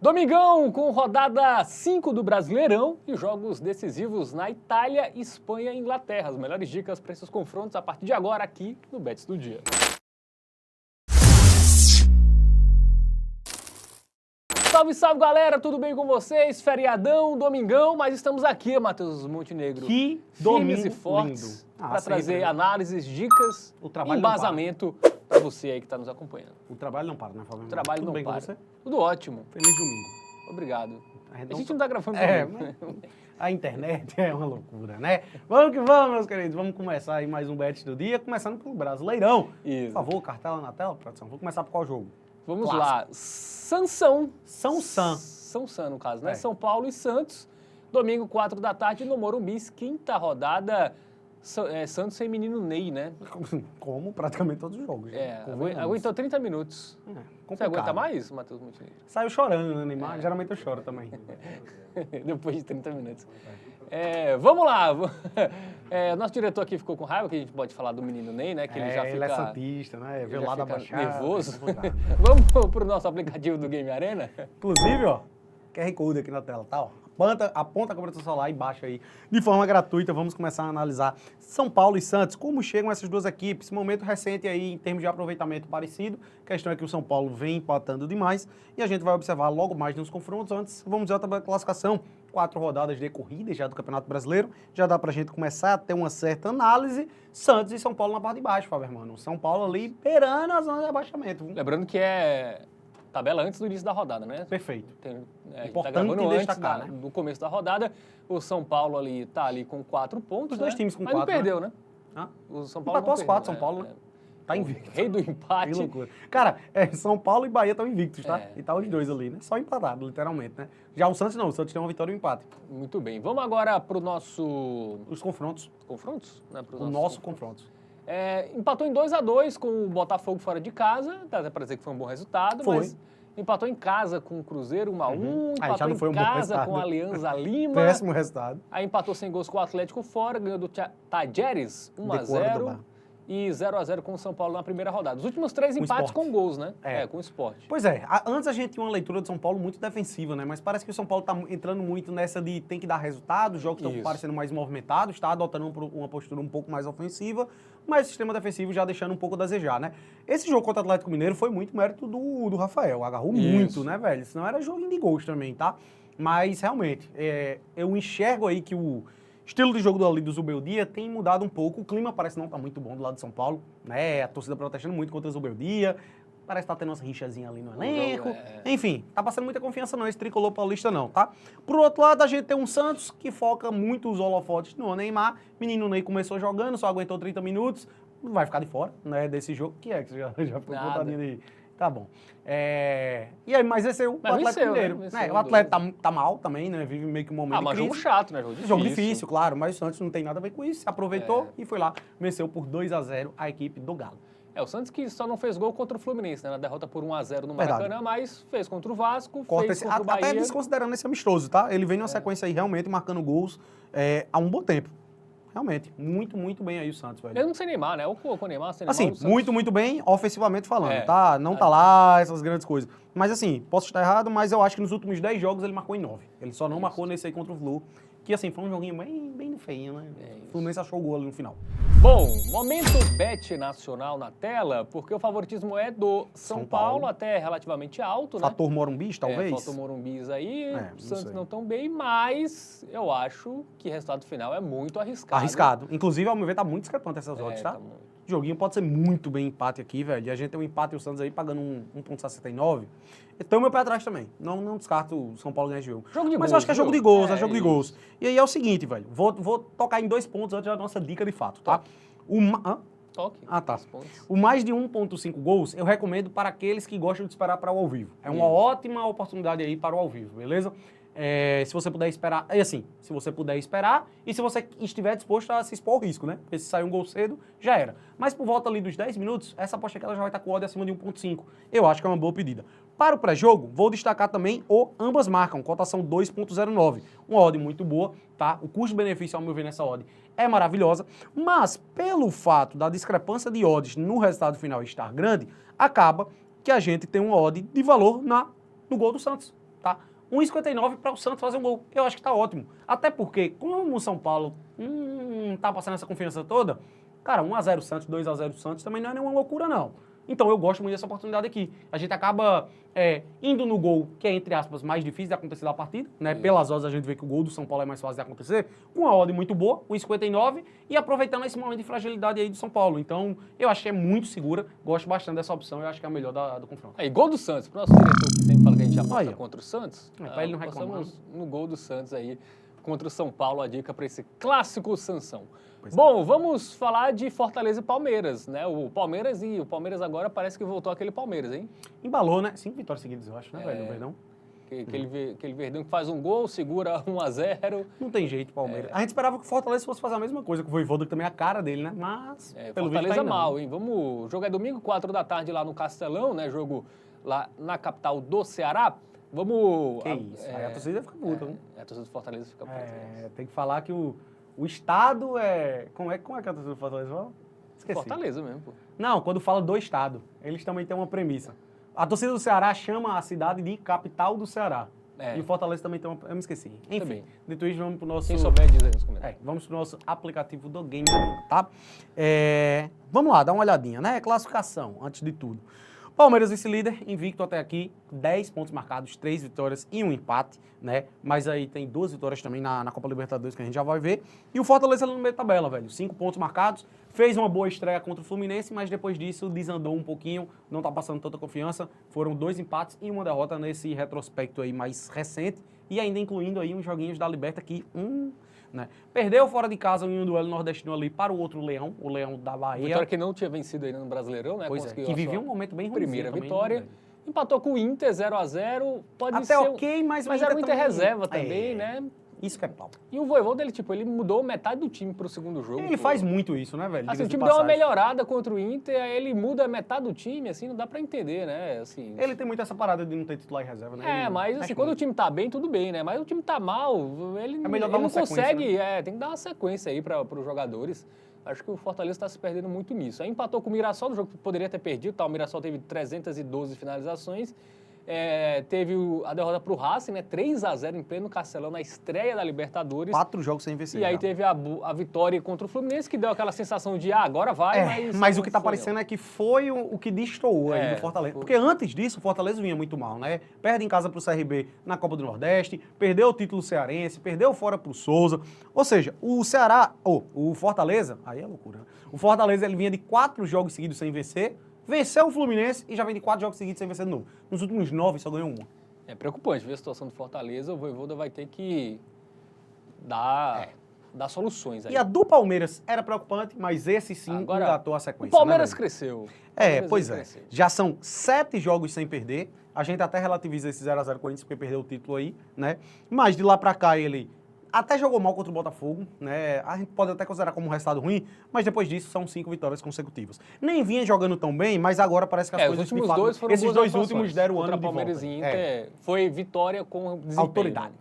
Domingão com rodada 5 do Brasileirão e jogos decisivos na Itália, Espanha e Inglaterra. As melhores dicas para esses confrontos a partir de agora aqui no Bets do Dia. Salve, salve, galera! Tudo bem com vocês? Feriadão, domingão, mas estamos aqui, Matheus Montenegro. Que firmes domingo e fortes para sempre, trazer né? análises, dicas, O trabalho embasamento para você aí que está nos acompanhando. O trabalho não para, né, Fábio? O trabalho Tudo não bem para. com você? Tudo ótimo. Feliz domingo. Obrigado. A não gente não tá gravando É, domingo. a internet é uma loucura, né? Vamos que vamos, meus queridos. Vamos começar aí mais um Bet do dia, começando pelo Brasileirão. Isso. Por favor, cartela na tela, produção. Vou começar por qual jogo? Vamos Clássico. lá. Sansão. São San. São San, no caso, né? É. São Paulo e Santos. Domingo, 4 da tarde, no Morumbi. Quinta rodada. Santos sem menino Ney, né? Como praticamente todos os jogos. Convenhamos. Aguentou 30 minutos. Você Complicado. aguenta mais, Matheus Montenegro? Saiu chorando, né, Neymar? Geralmente eu choro também. Depois de 30 minutos. Vamos lá. Nosso diretor aqui ficou com raiva, que a gente pode falar do menino Ney, né? Que ele já fica... Ele é santista, né? ele Veio já lá da fica Baixada. nervoso. É complicado. Vamos pro nosso aplicativo do Game Arena? Inclusive, ó, QR Code aqui na tela, tá? Ó. Aponta a câmera do celular e baixa aí de forma gratuita. Vamos começar a analisar São Paulo e Santos. Como chegam essas duas equipes? Momento recente aí, em termos de aproveitamento parecido. A questão é que o São Paulo vem empatando demais. E a gente vai observar logo mais nos confrontos. Antes, vamos ver a tabela de classificação. 4 rodadas decorridas já do Campeonato Brasileiro. Já dá pra gente começar a ter uma certa análise. Santos e São Paulo na parte de baixo, Fábio, irmão. São Paulo ali beirando a zona de abaixamento. Lembrando que é tabela antes do início da rodada, né? Perfeito. A gente tá Importante gravando antes destacar, né? do começo da rodada. O São Paulo ali tá ali com 4 pontos, Os dois né? times com Mas 4, não perdeu, né? Hã? O São Paulo Empatou não as 4, perdeu, São Paulo, né? Tá invicto. Rei do empate. Que loucura. Cara, São Paulo e Bahia estão invictos, tá? É. E tá os dois ali, né? Só empatado, literalmente, né? Já o Santos não, o Santos tem uma vitória e um empate. Muito bem. Vamos agora pro nosso... Os confrontos, confrontos? Né? Pros o nossos nosso confrontos. Empatou em 2-2 com o Botafogo fora de casa. Dá até pra dizer que foi um bom resultado, Foi. mas empatou em casa com o Cruzeiro 1-1. Aí já Empatou não foi em um bom casa resultado. com a Alianza Lima. Péssimo resultado. Aí empatou sem gols com o Atlético fora, ganhou do Tajeres De Córdoba. 1-0 e 0-0 com o São Paulo na primeira rodada. Os últimos 3 Com empates Sport. com gols, né? É. Com o Sport. Pois é, antes a gente tinha uma leitura de São Paulo muito defensiva, né? Mas parece que o São Paulo tá entrando muito nessa de tem que dar resultado, os jogos estão Isso. parecendo mais movimentados, tá adotando uma postura um pouco mais ofensiva, mas o sistema defensivo já deixando um pouco a desejar, né? Esse jogo contra o Atlético Mineiro foi muito mérito do Rafael, agarrou Isso. muito, né, velho? Senão era joguinho de gols também, tá? Mas, realmente, eu enxergo aí que o estilo de jogo do Zubeldia tem mudado um pouco. O clima parece não tá muito bom do lado de São Paulo, né? A torcida protestando muito contra o Zubeldia. Parece que tá tendo umas rixazinhas ali no elenco. Enfim, tá passando muita confiança não, esse tricolor paulista não, tá? Por outro lado, a gente tem um Santos que foca muito os holofotes no Neymar. Menino Ney começou jogando, só aguentou 30 minutos. Vai ficar de fora, né, desse jogo. Que você já ficou Nada. botadinho aí? Tá bom. E aí, mas venceu o Mas Atlético venceu, né? Mineiro. Venceu Né? O os Atlético tá mal também, né? Vive meio que um momento de Mas crise. jogo chato, né? Jogo difícil. Jogo difícil, claro, mas o Santos não tem nada a ver com isso. Se aproveitou e foi lá, venceu por 2-0 a equipe do Galo. O Santos que só não fez gol contra o Fluminense, né? Na derrota por 1-0 no Verdade. Maracanã, mas fez contra o Vasco, Corta fez esse, contra o Bahia. até desconsiderando esse amistoso, tá? Ele vem numa sequência aí realmente marcando gols há um bom tempo. Realmente, muito, muito bem aí o Santos, velho. Mesmo sem Neymar, né? Com o Neymar, sem Neymar, Assim, o Santos- muito, muito bem, ofensivamente falando, É. tá? Não tá lá, essas grandes coisas. Mas assim, posso estar errado, mas eu acho que nos últimos 10 jogos ele marcou em 9. Ele só não marcou nesse aí contra o Flu, que assim, foi um joguinho bem feio, né? O Fluminense achou o gol ali no final. Bom, momento bet nacional na tela, porque o favoritismo é do São São Paulo, Paulo. até relativamente alto, né? Fator Morumbis, talvez? Faltou Morumbis aí, não o Santos sei. não tão bem, mas eu acho que o resultado final é muito arriscado. Arriscado. Inclusive, ao meu ver, tá muito discrepante essas odds, tá? Tá muito. O joguinho pode ser muito bem empate aqui, velho. E a gente tem um empate e o Santos aí pagando 1,69. Então, meu pé atrás também. Não descarto o São Paulo ganhar esse jogo. Jogo de Mas gols, eu acho que é jogo viu? de gols, é É jogo de isso. gols. E aí é o seguinte, velho. Vou tocar em 2 pontos antes da nossa dica de fato, tá? Hã? Toque. Ah, tá. Os pontos. O mais de 1,5 gols eu recomendo para aqueles que gostam de esperar para o ao vivo. É uma Isso. ótima oportunidade aí para o ao vivo, beleza? Se você puder esperar, se você puder esperar e se você estiver disposto a se expor ao risco, né? Porque se sair um gol cedo, já era. Mas por volta ali dos 10 minutos, essa aposta aqui ela já vai estar com odd acima de 1,5. Eu acho que é uma boa pedida. Para o pré-jogo, vou destacar também o ambas marcam, cotação 2,09. Uma odd muito boa, tá? O custo-benefício, ao meu ver, nessa odd é maravilhosa, mas pelo fato da discrepância de odds no resultado final estar grande, acaba que a gente tem uma odd de valor no gol do Santos. tá? 1,59 para o Santos fazer um gol. Eu acho que tá ótimo. Até porque, como o São Paulo tá passando essa confiança toda, cara, 1x0 Santos, 2x0 Santos também não é nenhuma loucura, não. Então eu gosto muito dessa oportunidade aqui. A gente acaba indo no gol, que é, entre aspas, mais difícil de acontecer da partida, né? Isso. Pelas odds a gente vê que o gol do São Paulo é mais fácil de acontecer, com uma odd muito boa, 1,59, e aproveitando esse momento de fragilidade aí do São Paulo. Então, eu acho que é muito segura, gosto bastante dessa opção, eu acho que é a melhor do confronto. Aí, gol do Santos. Pro nosso diretor que sempre fala que a gente aposta Aí, ó. contra o Santos. Pra ele não reclamar. Apostamos no gol do Santos aí contra o São Paulo, a dica para esse clássico Sansão. Pois é. Bom, vamos falar de Fortaleza e Palmeiras, né? O Palmeiras agora parece que voltou aquele Palmeiras, hein? Embalou, né? 5 vitórias seguidas, eu acho, né, velho, no Verdão? Aquele Verdão que faz um gol, segura 1x0. Não tem jeito, Palmeiras. A gente esperava que o Fortaleza fosse fazer a mesma coisa, que o Voivoda, que também é a cara dele, né? Mas, pelo visto, Fortaleza tá aí, não. mal, hein? O jogo é domingo, 4 da tarde lá no Castelão, né? Jogo lá na capital do Ceará. Vamos... Que isso, aí a torcida fica puta, né? A torcida do Fortaleza fica puta. Tem que falar que o Estado é... Como é que a torcida do Fortaleza fala? Esqueci. Fortaleza mesmo, pô. Não, quando fala do Estado, eles também têm uma premissa. A torcida do Ceará chama a cidade de capital do Ceará. É. E o Fortaleza também tem uma... Eu me esqueci. Enfim, Também. dito isso, vamos pro nosso... Quem souber diz aí nos comentários. Vamos pro nosso aplicativo do Game, tá? Vamos lá, dá uma olhadinha, né? Classificação, antes de tudo. Palmeiras vice-líder, invicto até aqui, 10 pontos marcados, 3 vitórias e um empate, né? Mas aí tem 2 vitórias também na Copa Libertadores, que a gente já vai ver. E o Fortaleza ali no meio da tabela, velho. 5 pontos marcados, fez uma boa estreia contra o Fluminense, mas depois disso desandou um pouquinho, não tá passando tanta confiança. Foram 2 empates e uma derrota nesse retrospecto aí mais recente, e ainda incluindo aí uns joguinhos da Liberta que, né? Perdeu fora de casa em um duelo nordestino ali para o outro Leão, o Leão da Bahia. Vitória que não tinha vencido ainda no Brasileirão, né? Pois Conseguiu que a vivia sua um momento bem ruim. primeira vitória. Empatou com o Inter 0x0. Pode Até ser ok, mas era o Inter também... reserva também, né? Isso que é pau. E o Voivoda, ele mudou metade do time pro segundo jogo. Ele faz muito isso, né, velho? Assim, o Diga-se de time deu uma passagem. melhorada contra o Inter, aí ele muda metade do time, assim, não dá pra entender, né? Assim, Ele tem muito essa parada de não ter titular e reserva, né? Ele mas assim, mexe quando o muito. time tá bem, tudo bem, né? Mas o time tá mal, ele, É melhor ele dar não uma sequência, consegue, tem que dar uma sequência aí para os jogadores. Acho que o Fortaleza está se perdendo muito nisso. Aí empatou com o Mirassol, no jogo que poderia ter perdido, tá? O Mirassol teve 312 finalizações. Teve a derrota pro Racing, né? 3x0 em pleno Castelão na estreia da Libertadores. 4 jogos sem vencer. E aí já. teve a vitória contra o Fluminense, que deu aquela sensação de, agora vai, mas o que tá não foi, parecendo é que foi o que destoou aí do Fortaleza. foi. Porque antes disso, o Fortaleza vinha muito mal, né? Perde em casa pro CRB na Copa do Nordeste, perdeu o título cearense, perdeu fora pro Souza. Ou seja, o Ceará, o Fortaleza, aí é loucura, né? O Fortaleza, ele vinha de 4 jogos seguidos sem vencer, venceu o Fluminense e já vem de 4 jogos seguidos sem vencer de novo. Nos últimos 9 só ganhou 1. É preocupante ver a situação do Fortaleza, o Voivoda vai ter que dar soluções aí. E a do Palmeiras era preocupante, mas esse sim Agora, engatou a o sequência. Palmeiras né, velho? cresceu. Pois é. Já são 7 jogos sem perder. A gente até relativiza esse 0x0 Corinthians porque perdeu o título aí, né? Mas de lá pra cá ele até jogou mal contra o Botafogo, né? A gente pode até considerar como um resultado ruim, mas depois disso são 5 vitórias consecutivas. Nem vinha jogando tão bem, mas agora parece que as Os coisas últimos de fato, dois foram esses boas dois atuações. últimos deram o Contra ano de Palmeiras volta. e Inter foi vitória com desempenho. Autoridade.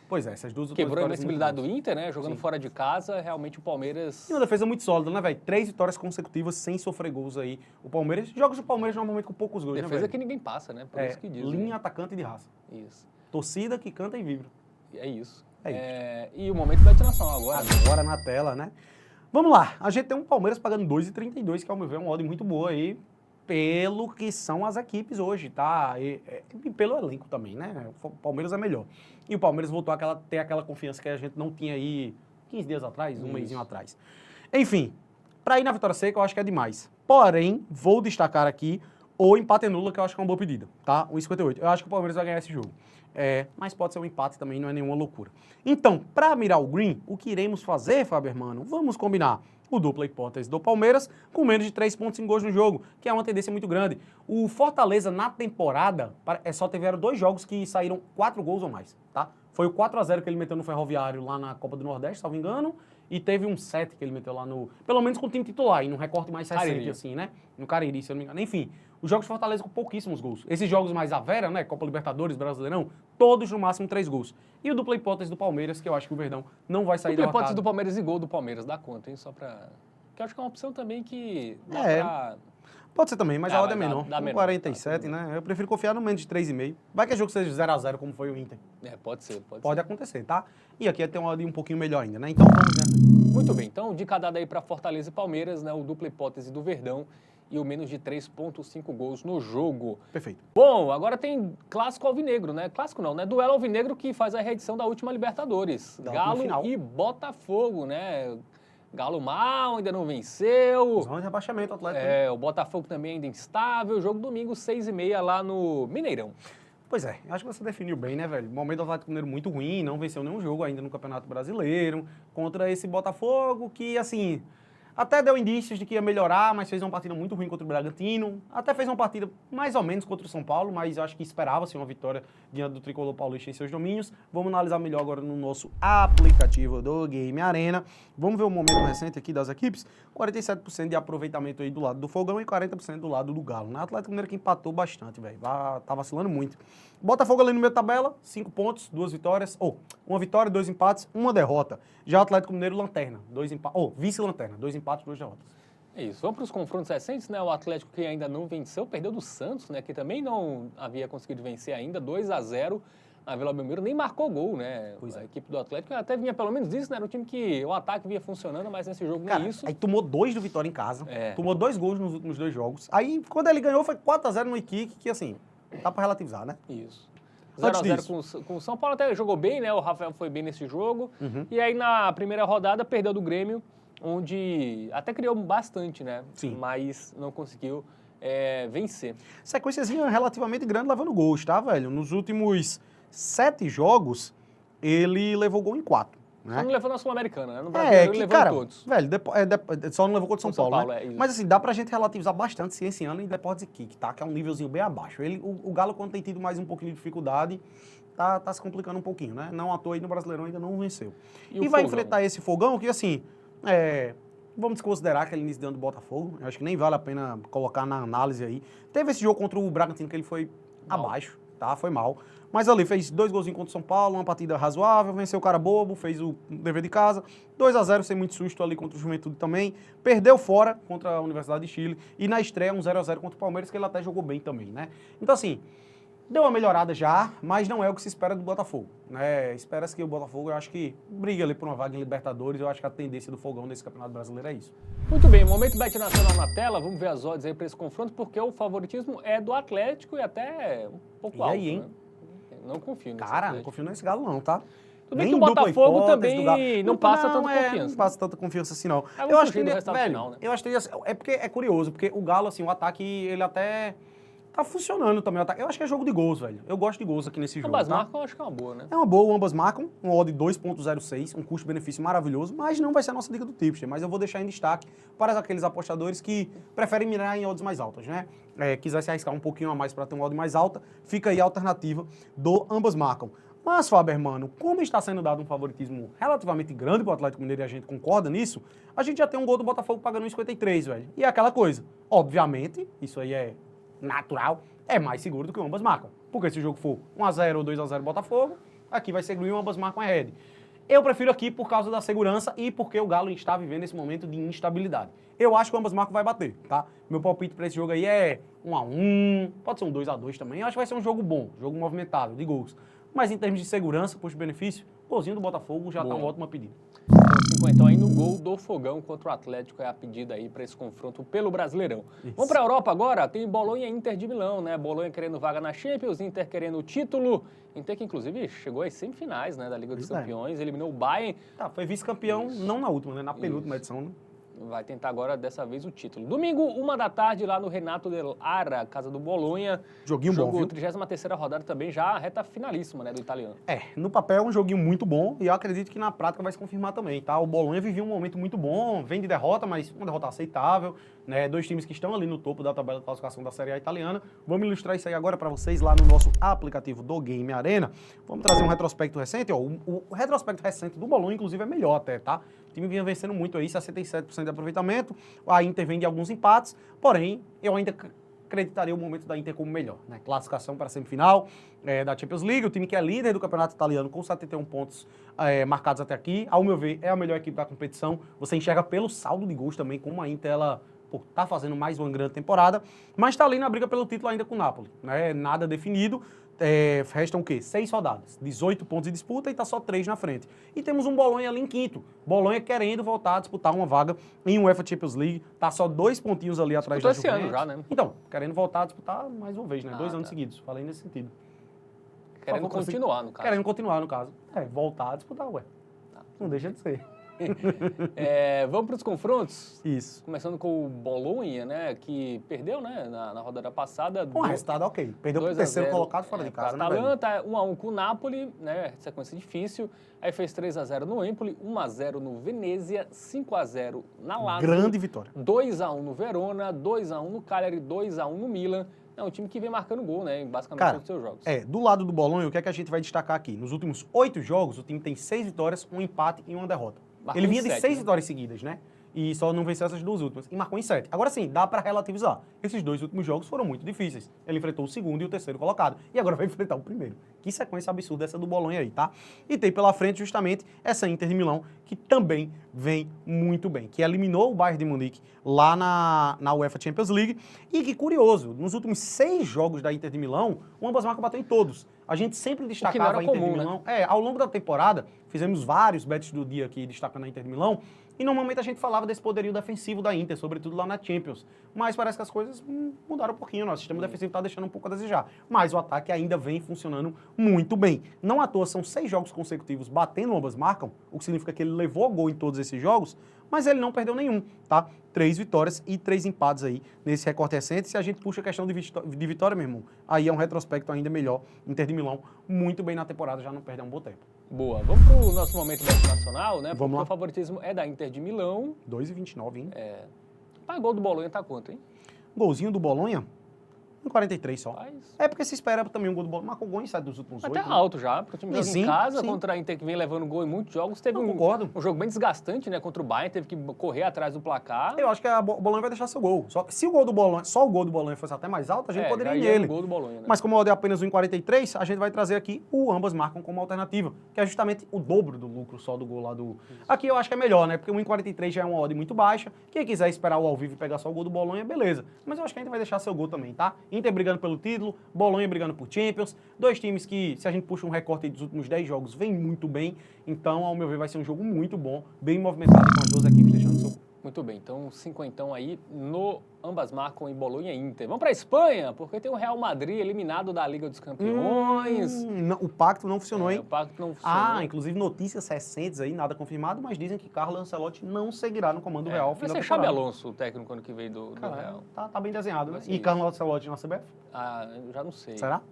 Pois é, essas duas últimas Quebrou a vitórias muito invencibilidade do boas. Inter, né? Jogando Sim. fora de casa, realmente o Palmeiras... E uma defesa muito sólida, né, velho? 3 vitórias consecutivas sem sofrer gols aí. O Palmeiras, jogos do Palmeiras normalmente com poucos gols, Defesa né, que ninguém passa, né? Por isso que diz. linha né? atacante de raça. Isso. Torcida que canta e vibra. É isso. É E o momento da nacional agora. Agora na tela, né? Vamos lá. A gente tem um Palmeiras pagando 2,32, que ao meu ver é uma odd muito boa aí, pelo que são as equipes hoje, tá? E pelo elenco também, né? O Palmeiras é melhor. E o Palmeiras voltou a ter aquela confiança que a gente não tinha aí 15 dias atrás, um mêsinho atrás. Enfim, pra ir na vitória seca eu acho que é demais. Porém, vou destacar aqui o empate nula, que eu acho que é uma boa pedida, tá? 1,58. Eu acho que o Palmeiras vai ganhar esse jogo. Mas pode ser um empate também, não é nenhuma loucura. Então, para mirar o green, o que iremos fazer, Fábio Hermano? Vamos combinar o dupla hipótese do Palmeiras com menos de 3 pontos em gols no jogo, que é uma tendência muito grande. O Fortaleza, na temporada, só tiveram 2 jogos que saíram 4 gols ou mais, tá? Foi o 4x0 que ele meteu no Ferroviário lá na Copa do Nordeste, salvo engano, e teve um 7 que ele meteu lá no... Pelo menos com o time titular, e num recorte mais recente, Cariri. assim, né? No Cariri, se eu não me engano. Enfim, os jogos de Fortaleza com pouquíssimos gols. Esses jogos mais à vera, né? Copa Libertadores, Brasileirão, todos no máximo 3 gols. E o dupla hipótese do Palmeiras, que eu acho que o Verdão não vai sair Dupla hipótese derrotado. do Palmeiras e gol do Palmeiras, dá conta, hein? Só pra... Que eu acho que é uma opção também que dá pra... Pode ser também, mas a odd é menor. Dá menor. 47, né? Eu prefiro confiar no menos de 3,5. Vai que o jogo seja 0x0, como foi o Inter. Pode ser. Pode acontecer, tá? E aqui tem uma odd um pouquinho melhor ainda, né? Então vamos nessa. Muito bem, então dica dada aí para Fortaleza e Palmeiras, né? O dupla hipótese do Verdão e o menos de 3,5 gols no jogo. Perfeito. Bom, agora tem clássico alvinegro, né? Clássico não, né? Duelo alvinegro que faz a reedição da última Libertadores. Galo e Botafogo, né? Galo mal, ainda não venceu. Zona de rebaixamento, Atlético. O Botafogo também ainda instável. Jogo domingo, 6h30 lá no Mineirão. Pois é, acho que você definiu bem, né, velho? O momento do Atlético Mineiro muito ruim, não venceu nenhum jogo ainda no Campeonato Brasileiro, contra esse Botafogo que, assim, até deu indícios de que ia melhorar, mas fez uma partida muito ruim contra o Bragantino. Até fez uma partida mais ou menos contra o São Paulo, mas eu acho que esperava-se uma vitória diante do Tricolor Paulista em seus domínios. Vamos analisar melhor agora no nosso aplicativo do Game Arena. Vamos ver o momento recente aqui das equipes. 47% de aproveitamento aí do lado do Fogão e 40% do lado do Galo. O Atlético Mineiro que empatou bastante, velho. Tá vacilando muito. Botafogo ali no meio da tabela, 5 pontos, 2 vitórias. Uma vitória, 2 empates, 1 derrota. Já o Atlético Mineiro, lanterna. Vice-lanterna. 2 empates, 2 derrotas. É isso. Vamos para os confrontos recentes, né? O Atlético que ainda não venceu, perdeu do Santos, né? Que também não havia conseguido vencer ainda, 2-0 na Vila Belmiro, nem marcou gol, né? A equipe do Atlético até vinha pelo menos isso, né? Era um time que o ataque vinha funcionando, mas nesse jogo nem isso. Aí tomou 2 do Vitória em casa, tomou 2 gols nos últimos 2 jogos. Aí, quando ele ganhou, foi 4-0 no Iquique, que assim, dá pra relativizar, né? Isso. 0-0 com o São Paulo, até jogou bem, né? O Rafael foi bem nesse jogo. E aí, na primeira rodada, perdeu do Grêmio, onde até criou bastante, né? Sim. Mas não conseguiu vencer. Sequenciazinha relativamente grande levando gols, tá, velho? Nos últimos 7 jogos, ele levou gol em 4. Né? Só não levou na Sul-Americana, né? No Brasileiro ele levou em todos. Velho, só não levou contra o São Paulo, né? Isso. Mas assim, dá pra gente relativizar bastante esse ano em Deportes e Kick, tá? Que é um nívelzinho bem abaixo. O Galo, quando tem tido mais um pouquinho de dificuldade, tá se complicando um pouquinho, né? Não à toa aí no Brasileirão ainda não venceu. E vai enfrentar esse Fogão que, assim, vamos desconsiderar aquele início de ano do Botafogo. Eu acho que nem vale a pena colocar na análise aí. Teve esse jogo contra o Bragantino que ele foi abaixo, tá? Foi mal. Mas ali fez 2 golzinhos contra o São Paulo, uma partida razoável, venceu o cara bobo, fez o dever de casa, 2-0 sem muito susto ali contra o Juventude também, perdeu fora contra a Universidade de Chile e na estreia um 0-0 contra o Palmeiras, que ele até jogou bem também, né? Então assim, deu uma melhorada já, mas não é o que se espera do Botafogo, né? Espera-se que o Botafogo, eu acho que briga ali por uma vaga em Libertadores, eu acho que a tendência do Fogão nesse Campeonato Brasileiro é isso. Muito bem, momento Bet Nacional na tela, vamos ver as odds aí para esse confronto, porque o favoritismo é do Atlético e até um pouco alto, hein? Né? Não confio nesse Cara, não confio nesse Galo não, tá? Tudo bem que o Botafogo também não passa tanta confiança. Não passa tanta confiança assim, não. Eu acho que velho, final, né? Eu acho que é porque é curioso, porque o Galo, assim, o ataque, ele até tá funcionando também. Eu acho que é jogo de gols, velho. Eu gosto de gols aqui nesse jogo. Ambas marcam, eu acho que é uma boa, né? É uma boa, ambas marcam. Um odd 2.06, um custo-benefício maravilhoso, mas não vai ser a nossa dica do tipster. Mas eu vou deixar em destaque para aqueles apostadores que preferem mirar em odds mais altas, né? Quiser se arriscar um pouquinho a mais para ter uma odd mais alta, fica aí a alternativa do ambas marcam. Mas, Faber, mano, como está sendo dado um favoritismo relativamente grande para o Atlético Mineiro e a gente concorda nisso, a gente já tem um gol do Botafogo pagando 1,53, velho. E é aquela coisa. Obviamente, isso aí é natural, é mais seguro do que o ambas marcam. Porque se o jogo for 1-0 ou 2-0 Botafogo, aqui vai ser Green, ambas marcam é head. Eu prefiro aqui por causa da segurança e porque o Galo está vivendo esse momento de instabilidade. Eu acho que o ambas marcam vai bater, tá? Meu palpite para esse jogo aí é 1-1, pode ser um 2-2 também. Eu acho que vai ser um jogo bom, jogo movimentado, de gols. Mas em termos de segurança, custo-benefício, o golzinho do Botafogo já tá uma ótima pedida. Então, 50 aí no gol do Fogão contra o Atlético é a pedida aí para esse confronto pelo Brasileirão. Isso. Vamos para a Europa agora? Tem Bolonha e Inter de Milão, né? Bolonha querendo vaga na Champions, Inter querendo o título. Inter que inclusive chegou às semifinais, né, da Liga dos Campeões, eliminou o Bayern. Tá, foi vice-campeão, não na última, né? Na penúltima edição, né? Vai tentar agora, dessa vez, o título. Domingo, 13h, lá no Renato del Ara, casa do Bolonha. Joguinho bom, viu? 33ª rodada também, já a reta finalíssima, né, do italiano. No papel é um joguinho muito bom e eu acredito que na prática vai se confirmar também, tá? O Bolonha vivia um momento muito bom, vem de derrota, mas uma derrota aceitável, né? 2 times que estão ali no topo da tabela de classificação da Série A italiana. Vamos ilustrar isso aí agora para vocês lá no nosso aplicativo do Game Arena. Vamos trazer um retrospecto recente, ó. O retrospecto recente do Bolonha, inclusive, é melhor até, tá? O time vinha vencendo muito aí, 67% de aproveitamento. A Inter vem de alguns empates, porém, eu ainda acreditaria o momento da Inter como melhor, né? Classificação para a semifinal da Champions League, o time que é líder do campeonato italiano com 71 pontos marcados até aqui. Ao meu ver, é a melhor equipe da competição. Você enxerga pelo saldo de gols também como a Inter ela pô, tá fazendo mais uma grande temporada, mas tá ali na briga pelo título ainda com o Napoli, né? Nada definido. Restam o quê? 6 rodadas, 18 pontos de disputa e tá só 3 na frente. E temos um Bolonha ali em quinto. Bolonha querendo voltar a disputar uma vaga em UEFA Champions League, tá só 2 pontinhos ali atrás da Disputou esse Juventus. ano já, né? Então, querendo voltar a disputar mais uma vez, né? 2 anos tá. seguidos, falei nesse sentido. Querendo continuar, no caso. Querendo continuar, no caso. Voltar a disputar, ué. Não deixa de ser. Vamos para os confrontos? Isso. Começando com o Bolonha, né? Que perdeu, né? Na rodada passada. Com o resultado, ok. Perdeu para o terceiro colocado fora de casa, né, velho? Atalanta, 1-1 com o Napoli, né? Sequência difícil. Aí fez 3-0 no Empoli, 1-0 no Venezia, 5-0 na Lazio. Grande vitória. 2-1 no Verona, 2-1 no Cagliari, 2-1 no Milan. É um time que vem marcando gol, né? Em basicamente todos os seus jogos. Do lado do Bolonha, o que é que a gente vai destacar aqui? Nos últimos 8 jogos, o time tem 6 vitórias, um empate e uma derrota. Marcou Ele vinha em de 7, 6 né? vitórias seguidas, né? E só não venceu essas 2 últimas. E marcou em 7. Agora sim, dá pra relativizar. Esses 2 últimos jogos foram muito difíceis. Ele enfrentou o segundo e o terceiro colocado. E agora vai enfrentar o primeiro. Que sequência absurda essa do Bolonha aí, tá? E tem pela frente justamente essa Inter de Milão, que também vem muito bem. Que eliminou o Bayern de Munique lá na UEFA Champions League. E que curioso, nos últimos 6 jogos da Inter de Milão, o ambas marcas bateu em todos. A gente sempre destacava a Inter comum, de Milão. Ao longo da temporada, fizemos vários bets do dia aqui destacando a Inter de Milão. E normalmente a gente falava desse poderio defensivo da Inter, sobretudo lá na Champions. Mas parece que as coisas mudaram um pouquinho. Nosso sistema defensivo está deixando um pouco a desejar. Mas o ataque ainda vem funcionando muito bem. Não à toa, são 6 jogos consecutivos batendo ambas marcam, o que significa que ele levou gol em todos esses jogos, mas ele não perdeu nenhum, tá? 3 vitórias e 3 empates aí nesse recorde recente. Se a gente puxa a questão de vitória, meu irmão, aí é um retrospecto ainda melhor. Inter de Milão, muito bem na temporada, já não perdeu um bom tempo. Boa. Vamos para o nosso momento bet nacional, né? Vamos lá. O favoritismo é da Inter de Milão. 2,29, hein? Gol do Bolonha tá quanto, hein? Golzinho do Bolonha, 1,43 só. Rapaz. É porque se espera também um gol do Bolonha. Marcou gol em 7 dos últimos 8. Até alto já, para o time jogar Sim, em casa sim. contra a Inter que vem levando gol em muitos jogos. Teve Eu concordo. um jogo bem desgastante, né? Contra o Bayern, teve que correr atrás do placar. Eu acho que o Bolonha vai deixar seu gol. Só que se o gol do Bolonha, só o gol do Bolonha fosse até mais alto, a gente poderia já ir ia nele. no gol do Bolonha, né? Mas como eu dei apenas 1,43, a gente vai trazer aqui o ambas marcam como alternativa, que é justamente o dobro do lucro só do gol lá do... Aqui eu acho que é melhor, né? Porque o 1,43 já é uma odd muito baixa. Quem quiser esperar o ao vivo e pegar só o gol do Bolonha, beleza. Mas eu acho que a gente vai deixar seu gol também, tá? Inter brigando pelo título, Bolonha brigando por Champions. 2 times que, se a gente puxa um recorte dos últimos 10 jogos, vem muito bem. Então, ao meu ver, vai ser um jogo muito bom, bem movimentado, com as 2 equipes deixando seu gol. Muito bem, então 50 aí no ambas marcam em Bolonha e Inter. Vamos para a Espanha, porque tem o Real Madrid eliminado da Liga dos Campeões. Não, o pacto não funcionou, hein? O pacto não funcionou. Inclusive notícias recentes aí, nada confirmado, mas dizem que Carlo Ancelotti não seguirá no comando Real ao fim Vai da ser temporada. Xabi Alonso, o técnico ano que vem do Real. Tá bem desenhado, né? Vai ser E isso. Carlo Ancelotti na CBF? Eu já não sei. Será?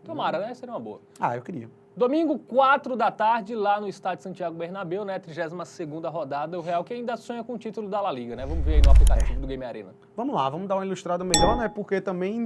Tomara, né? Seria uma boa. Eu queria. Domingo, 4 da tarde, lá no estádio Santiago Bernabéu, né? 32ª rodada, o Real que ainda sonha com o título da La Liga, né? Vamos ver aí no aplicativo do Game Arena. Vamos lá, vamos dar uma ilustrada melhor, né? Porque também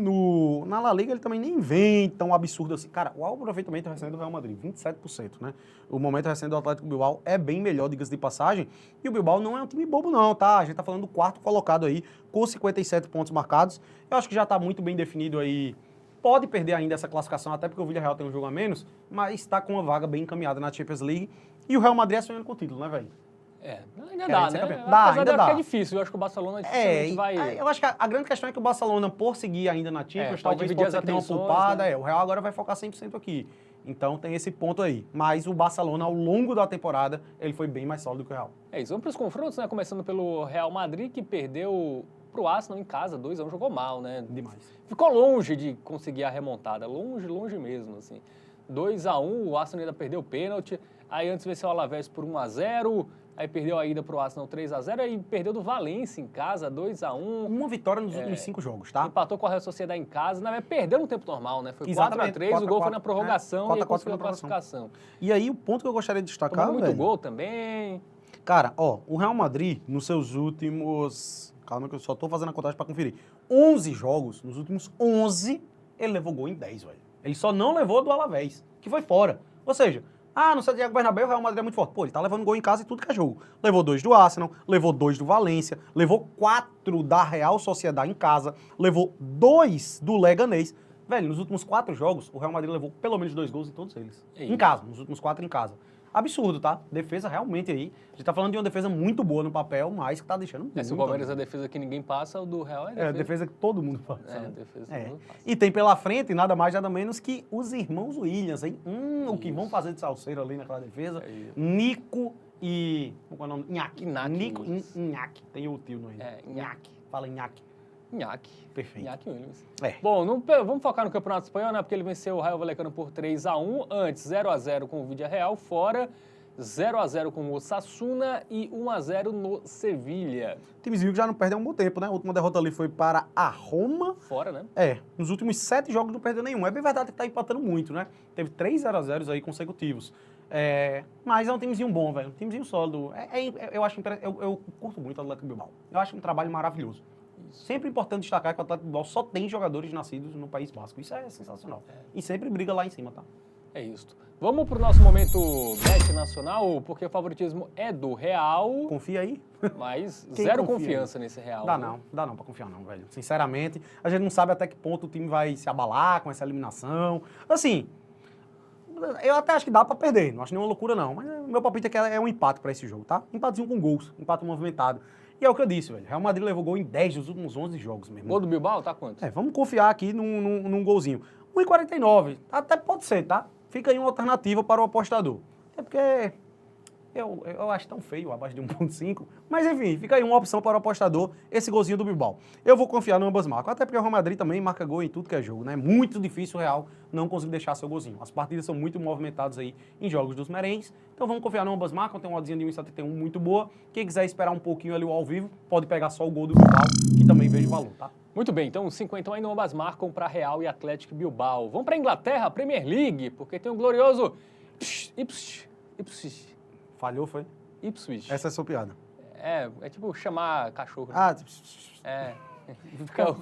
na La Liga ele também nem vem tão absurdo assim. Cara, o aproveitamento recente do Real Madrid, 27%, né? O momento recente do Atlético Bilbao é bem melhor, diga-se de passagem. E o Bilbao não é um time bobo não, tá? A gente tá falando do 4º colocado aí, com 57 pontos marcados. Eu acho que já tá muito bem definido aí. Pode perder ainda essa classificação, até porque o Villarreal tem um jogo a menos, mas está com uma vaga bem encaminhada na Champions League. E o Real Madrid é sonhando com o título, né, velho? Ainda Querem dá, ser né? campeão. Dá, Apesar ainda de dá. que é difícil, eu acho que o Barcelona dificilmente vai... Eu acho que a grande questão é que o Barcelona, por seguir ainda na Champions, pode talvez dividir possa as ter uma atenções, poupada. né? O Real agora vai focar 100% aqui. Então tem esse ponto aí. Mas o Barcelona, ao longo da temporada, ele foi bem mais sólido que o Real. É isso, vamos para os confrontos, né? Começando pelo Real Madrid, que perdeu pro Arsenal em casa, 2-1, jogou mal, né? Demais. Ficou longe de conseguir a remontada, longe mesmo, assim. 2-1, o Arsenal ainda perdeu o pênalti, aí antes venceu o Alavés por 1-0, aí perdeu a ida pro Arsenal 3-0, aí perdeu do Valência em casa, 2-1. Uma vitória nos últimos 5 jogos, tá? Empatou com a Real Sociedade em casa, na verdade, perdeu no tempo normal, né? Foi Exatamente, 4-3, o gol foi na 4-4, prorrogação e aí 4-4 conseguiu a na prorrogação. classificação. E aí o ponto que eu gostaria de destacar, Tomou muito velho, gol também. Cara, o Real Madrid, nos seus últimos... Calma que eu só tô fazendo a contagem pra conferir. 11 jogos, nos últimos 11, ele levou gol em 10, velho. Ele só não levou do Alavés, que foi fora. Ou seja, no Santiago Bernabéu o Real Madrid é muito forte. Pô, ele tá levando gol em casa e tudo que é jogo. Levou 2 do Arsenal, levou 2 do Valência, levou 4 da Real Sociedade em casa, levou 2 do Leganés. Velho, nos últimos 4 jogos, o Real Madrid levou pelo menos 2 gols em todos eles. É Em isso. casa, nos últimos 4 em casa. Absurdo, tá? Defesa realmente aí. A gente tá falando de uma defesa muito boa no papel, mas que tá deixando muito. Se o Palmeiras é a defesa que ninguém passa, o do Real É a defesa que todo mundo passa. É, a né? defesa que É. todo mundo passa. E tem pela frente nada mais, nada menos que os irmãos Williams, hein? O que vão fazer de salseiro ali naquela defesa. É isso. Nico e... Como é o nome? Inhaque. Iñaki Nico Williams. Inhaque. Tem o tio no aí. É, Inhaque. Fala Inhaque. Inhaque. Perfeito. Inhaque Williams. É. Bom, vamos focar no Campeonato Espanhol, né? Porque ele venceu o Rayo Vallecano por 3-1. Antes, 0-0 com o Villarreal fora. 0-0 com o Osasuna e 1-0 no Sevilha. Timezinho que já não perde há um bom tempo, né? A última derrota ali foi para a Roma. Fora, né? Nos últimos 7 jogos não perdeu nenhum. É bem verdade que tá empatando muito, né? Teve 3 0-0 aí consecutivos. Mas é um timezinho bom, velho. Um timezinho sólido. Eu acho eu curto muito o Atlético Bilbao. Eu acho um trabalho maravilhoso. Sempre importante destacar que o Atlético Bilbao só tem jogadores nascidos no País Basco. Isso é sensacional. E sempre briga lá em cima, tá? É isso. Vamos pro nosso momento Bet Nacional, porque o favoritismo é do Real, Confia aí. mas Quem zero confia confiança nesse Real. Dá né? não, dá não pra confiar não, velho. Sinceramente, a gente não sabe até que ponto o time vai se abalar com essa eliminação. Assim, eu até acho que dá pra perder, não acho nenhuma loucura não. Mas meu palpite é que é um empate pra esse jogo, tá? Empatezinho com gols, empate movimentado. E é o que eu disse, velho. Real Madrid levou gol em 10 dos últimos 11 jogos, meu irmão. Gol do Bilbao, tá quanto? Vamos confiar aqui num golzinho. 1,49, até pode ser, tá? Fica aí uma alternativa para o apostador. É porque eu acho tão feio abaixo de 1,5. Mas enfim, fica aí uma opção para o apostador, esse golzinho do Bilbao. Eu vou confiar no ambas marcas, até porque o Real Madrid também marca gol em tudo que é jogo, né? Muito difícil o Real não conseguir deixar seu golzinho. As partidas são muito movimentadas aí em jogos dos merengues. Então vamos confiar no ambas marcas, tem uma oddzinha de 1,71 muito boa. Quem quiser esperar um pouquinho ali o ao vivo, pode pegar só o gol do Bilbao, que também vejo valor, tá? Muito bem, então os 50 ainda ambas marcam para Real e Atlético Bilbao. Vamos para a Inglaterra, Premier League, porque tem um glorioso Ipswich. Falhou, foi? Ipswich. Essa é a sua piada. É tipo chamar cachorro. Né? Ah, É.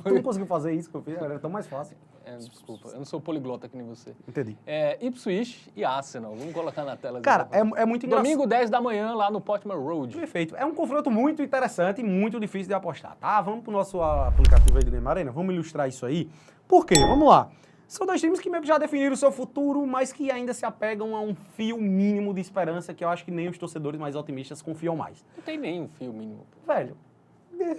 tu não conseguiu fazer isso que eu fiz, era tão mais fácil. Desculpa, eu não sou poliglota que nem você. Entendi. Ipswich e Arsenal, vamos colocar na tela. Cara, é muito engraçado. Domingo, 10 da manhã, lá no Portman Road. Perfeito. É um confronto muito interessante e muito difícil de apostar, tá? Vamos pro nosso aplicativo aí do Neymar Arena, vamos ilustrar isso aí. Por quê? Vamos lá. São dois times que meio que já definiram o seu futuro, mas que ainda se apegam a um fio mínimo de esperança que eu acho que nem os torcedores mais otimistas confiam mais. Não tem nenhum fio mínimo. Velho,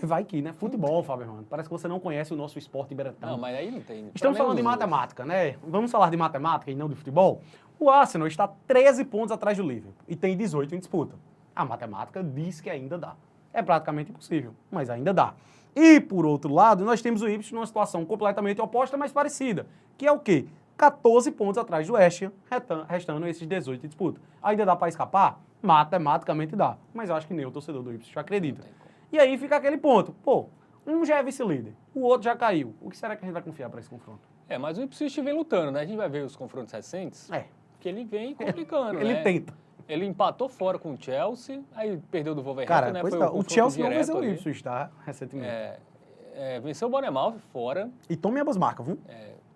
vai que, né? Futebol, Fábio Hermano. Parece que você não conhece o nosso esporte iberetão. Não, mas aí não tem. Estamos falando de matemática, né? Vamos falar de matemática e não de futebol? O Arsenal está 13 pontos atrás do Liverpool e tem 18 em disputa. A matemática diz que ainda dá. É praticamente impossível, mas ainda dá. E, por outro lado, nós temos o Ipswich numa situação completamente oposta, mas parecida, que é o quê? 14 pontos atrás do West Ham, restando esses 18 em disputa. Ainda dá para escapar? Matematicamente dá, mas eu acho que nem o torcedor do Ipswich acredita. E aí fica aquele ponto, pô, um já é vice-líder, o outro já caiu. O que será que a gente vai confiar para esse confronto? Mas o Ipswich vem lutando, né? A gente vai ver os confrontos recentes, que ele vem complicando, Ele né? tenta. Ele empatou fora com o Chelsea, aí perdeu do Wolverhampton, Cara, né? pois Foi tá, o confronto Chelsea não direto venceu o ali. Ipswich, tá? Recentemente. Venceu o Bournemouth fora, E tome ambas marcas, viu?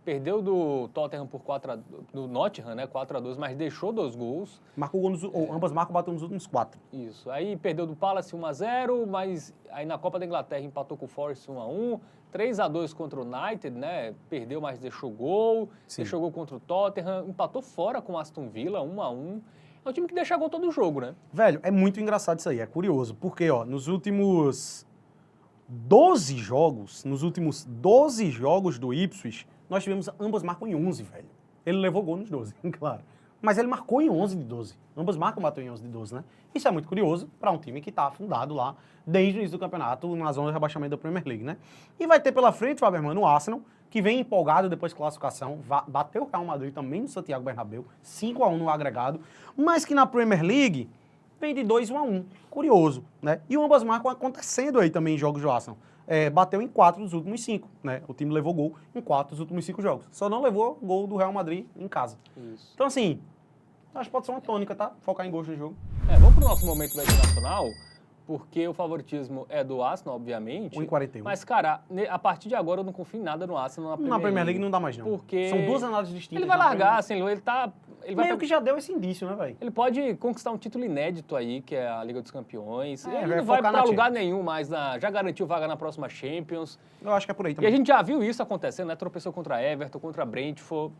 perdeu do Tottenham por 4 do Nottingham, né? 4-2, mas deixou 2 gols. Marcou gol ou ambas marcas bateu nos últimos 4. Isso. Aí perdeu do Palace 1-0, mas aí na Copa da Inglaterra empatou com o Forest 1-1. 3-2 contra o United, né? Perdeu, mas deixou gol. Sim. Deixou gol contra o Tottenham. Empatou fora com o Aston Villa, 1-1. É um time que deixa gol todo o jogo, né? Velho, é muito engraçado isso aí, é curioso, porque, ó, nos últimos 12 jogos do Ipswich, nós tivemos ambas marcam em 11, velho. Ele levou gol nos 12, claro. Mas ele marcou em 11 de 12. Ambas marcam bateu em 11 de 12, né? Isso é muito curioso para um time que está afundado lá desde o início do campeonato, na zona de rebaixamento da Premier League, né? E vai ter pela frente, Fábio Hermano, o Arsenal, que vem empolgado depois da classificação, bateu o Real Madrid também no Santiago Bernabéu, 5-1 no agregado, mas que na Premier League vem de 2-1. Curioso, né? E ambas marcam acontecendo aí também em jogos do Arsenal. Bateu em 4 dos últimos 5, né? O time levou gol em 4 dos últimos 5 jogos. Só não levou gol do Real Madrid em casa. Isso. Então, assim, acho que pode ser uma tônica, tá? Focar em gols no jogo. Vamos pro nosso momento Bet Nacional, porque o favoritismo é do Arsenal, obviamente. 1,41. Mas, cara, a partir de agora eu não confio em nada no Arsenal Na Premier League não dá mais, não. Porque São duas análises distintas. ele vai largar, assim, ele tá... Ele vai Meio que já deu esse indício, né, velho? Ele pode conquistar um título inédito aí, que é a Liga dos Campeões. Ele vai não vai focar pra na lugar Champions. nenhum mais. Já garantiu vaga na próxima Champions. Eu acho que é por aí E a também. gente já viu isso acontecendo, né? Tropeçou contra Everton, contra Brentford.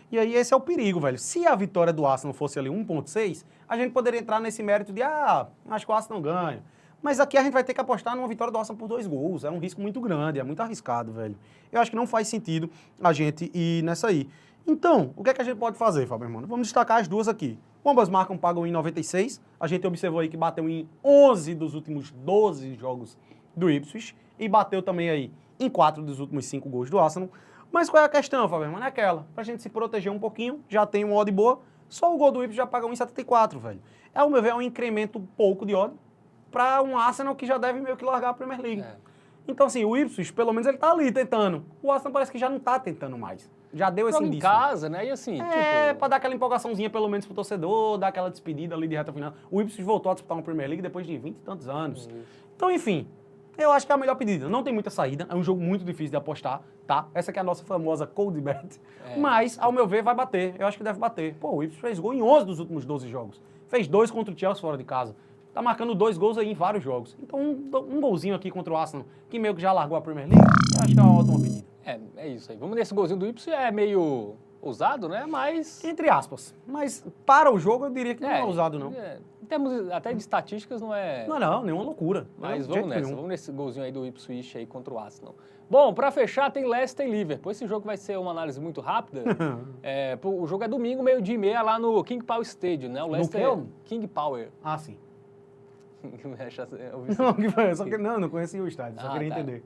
E aí esse é o perigo, velho. Se a vitória do Arsenal fosse ali 1,6, a gente poderia entrar nesse mérito de, acho que o Arsenal ganha. Mas aqui a gente vai ter que apostar numa vitória do Arsenal por 2 gols. É um risco muito grande, é muito arriscado, velho. Eu acho que não faz sentido a gente ir nessa aí. Então, o que é que a gente pode fazer, Fábio, irmão? Vamos destacar as duas aqui. Ambas marcam pagam em 96. A gente observou aí que bateu em 11 dos últimos 12 jogos do Ipswich. E bateu também aí em 4 dos últimos 5 gols do Arsenal. Mas qual é a questão, Fábio, irmão? É aquela. Pra gente se proteger um pouquinho, já tem um odd boa. Só o gol do Ipswich já paga 1,74, velho. Ao meu ver, é um incremento pouco de odd para um Arsenal que já deve meio que largar a Premier League. É. Então, assim, o Ipswich, pelo menos, ele tá ali tentando. O Arsenal parece que já não tá tentando mais. Já deu esse Joga em indício. casa, né? E assim, tipo... Pra dar aquela empolgaçãozinha, pelo menos, pro torcedor, dar aquela despedida ali de reta final. O Ipswich voltou a disputar uma Premier League depois de 20 e tantos anos. Então, enfim, eu acho que é a melhor pedida. Não tem muita saída, é um jogo muito difícil de apostar, tá? Essa aqui é a nossa famosa cold bet. Mas, ao meu ver, vai bater. Eu acho que deve bater. Pô, o Ipswich fez gol em 11 dos últimos 12 jogos. Fez 2 contra o Chelsea fora de casa. Tá marcando 2 gols aí em vários jogos. Então, um golzinho aqui contra o Arsenal, que meio que já largou a Premier League, eu acho que é uma ótima pedida. É isso aí. Vamos nesse golzinho do Ipswich, é meio ousado, né? Mas... Entre aspas. Mas para o jogo eu diria que não é ousado, não. Em termos até de estatísticas, não é... Não, nenhuma loucura. Mas De vamos jeito nessa, nenhum. vamos nesse golzinho aí do Ipswich aí contra o Arsenal. Bom, pra fechar tem Leicester e Liverpool. Esse jogo vai ser uma análise muito rápida. O jogo é domingo, 12h30, lá no King Power Stadium, né? O Leicester... quê? King Power. Ah, sim. Eu ouvi Não, que foi? Só que, não conhecia o estádio, só queria tá. entender.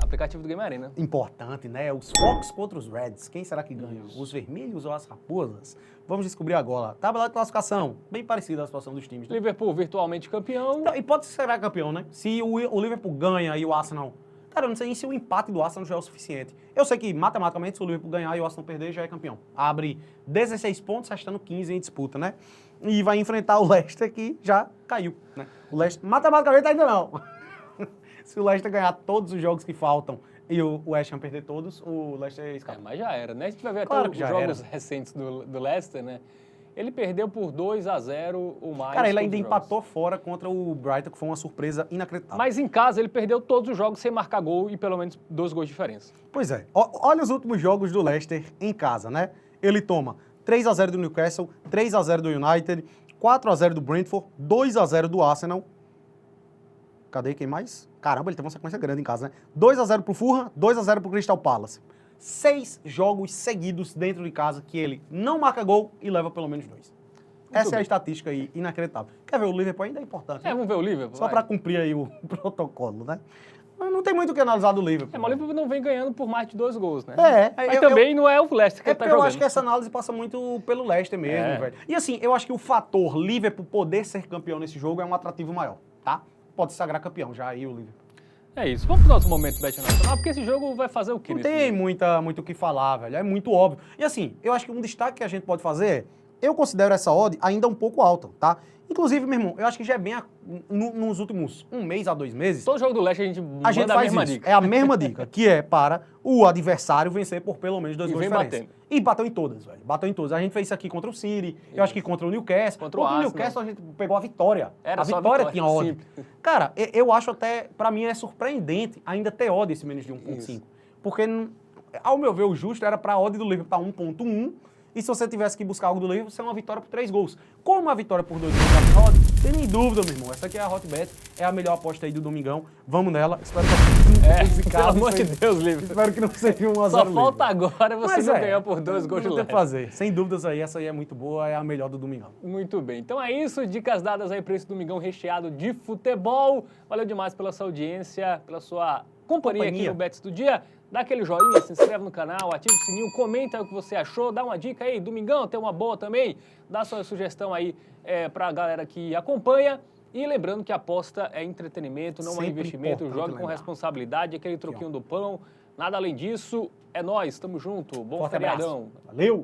Aplicativo do Game Arena. Importante, né? Os Fox contra os Reds. Quem será que ganha? Os vermelhos ou as raposas? Vamos descobrir agora. Tabela de classificação. Bem parecida a situação dos times. Né? Liverpool virtualmente campeão. Então, e pode ser campeão, né? Se o Liverpool ganha e o Arsenal... Cara, eu não sei nem se o empate do Arsenal já é o suficiente. Eu sei que, matematicamente, se o Liverpool ganhar e o Arsenal perder, já é campeão. Abre 16 pontos, restando 15 em disputa, né? E vai enfrentar o Leicester, que já caiu, né? O Leicester, matematicamente, ainda não. Se o Leicester ganhar todos os jogos que faltam e o West Ham perder todos, o Leicester escapa. Mas já era, né? A gente vai ver Claro até que os já jogos era. recentes do Leicester, né? Ele perdeu por 2-0 o mais. Cara, ele todos ainda os empatou fora contra o Brighton, que foi uma surpresa inacreditável. Mas em casa ele perdeu todos os jogos sem marcar gol e pelo menos 2 gols de diferença. Pois é. Olha os últimos jogos do Leicester em casa, né? Ele toma 3-0 do Newcastle, 3-0 do United, 4-0 do Brentford, 2-0 do Arsenal. Cadê quem mais? Caramba, ele teve uma sequência grande em casa, né? 2-0 pro Fulham, 2-0 pro Crystal Palace. 6 jogos seguidos dentro de casa que ele não marca gol e leva pelo menos 2. Essa é a bem. estatística aí, inacreditável. Quer ver, o Liverpool ainda é importante. né? Vamos ver o Liverpool. Só para cumprir aí o protocolo, né? Mas não tem muito o que analisar do Liverpool. Mas o Liverpool não vem ganhando por mais de 2 gols, né? Mas Mas também não é o Leicester que É ele tá porque eu jogando. acho que essa análise passa muito pelo Leicester mesmo, velho. E assim, eu acho que o fator Liverpool poder ser campeão nesse jogo é um atrativo maior, tá? Pode se sagrar campeão já aí o Liverpool. É isso. Vamos pro nosso momento Bet Nacional, porque esse jogo vai fazer o quê? Não nesse tem jogo? muito o que falar, velho. É muito óbvio. E assim, eu acho que um destaque que a gente pode fazer é, eu considero essa odd ainda um pouco alta, tá? Inclusive, meu irmão, eu acho que já é bem nos últimos 1 mês a 2 meses, Todo jogo do Leicester a gente a gente manda a faz mesma isso. dica. É a mesma dica, que é para o adversário vencer por pelo menos 2 E gols de vem diferença. batendo. E bateu em todas, velho. Bateu em todas. A gente fez isso aqui contra o City, eu acho que contra o Newcastle. Contra o Arsenal. Newcastle a gente pegou a vitória. Era a só a vitória vitória, tinha odd. simples. Cara, eu acho até, pra mim é surpreendente ainda ter odd esse menos de 1.5. Isso. Porque, ao meu ver, o justo era pra odd do Liverpool estar 1.1. E se você tivesse que buscar algo do Liverpool, seria uma vitória por 3 gols. Como a vitória por 2 gols da odd, tem nem dúvida, meu irmão. Essa aqui é a Hotbet, é a melhor aposta aí do domingão. Vamos nela. Espero que Pelo amor de Deus, Liverpool. Espero que não seja um Só azar falta agora você Mas não ganhar por 2 gols de Não tem o que Leicester. fazer. Sem dúvidas aí, essa aí é muito boa, é a melhor do domingão. Muito bem. Então é isso. Dicas dadas aí para esse domingão recheado de futebol. Valeu demais pela sua audiência, pela sua companhia aqui no Bets do Dia. Dá aquele joinha, se inscreve no canal, ativa o sininho, comenta o que você achou, dá uma dica aí. Domingão tem uma boa também. Dá sua sugestão aí para a galera que acompanha. E lembrando que a aposta é entretenimento, não é Sempre investimento. importante Jogue com lembrar. responsabilidade, aquele troquinho do pão. Nada além disso. É nóis, tamo junto. Bom Forte abraço. feriadão. Valeu!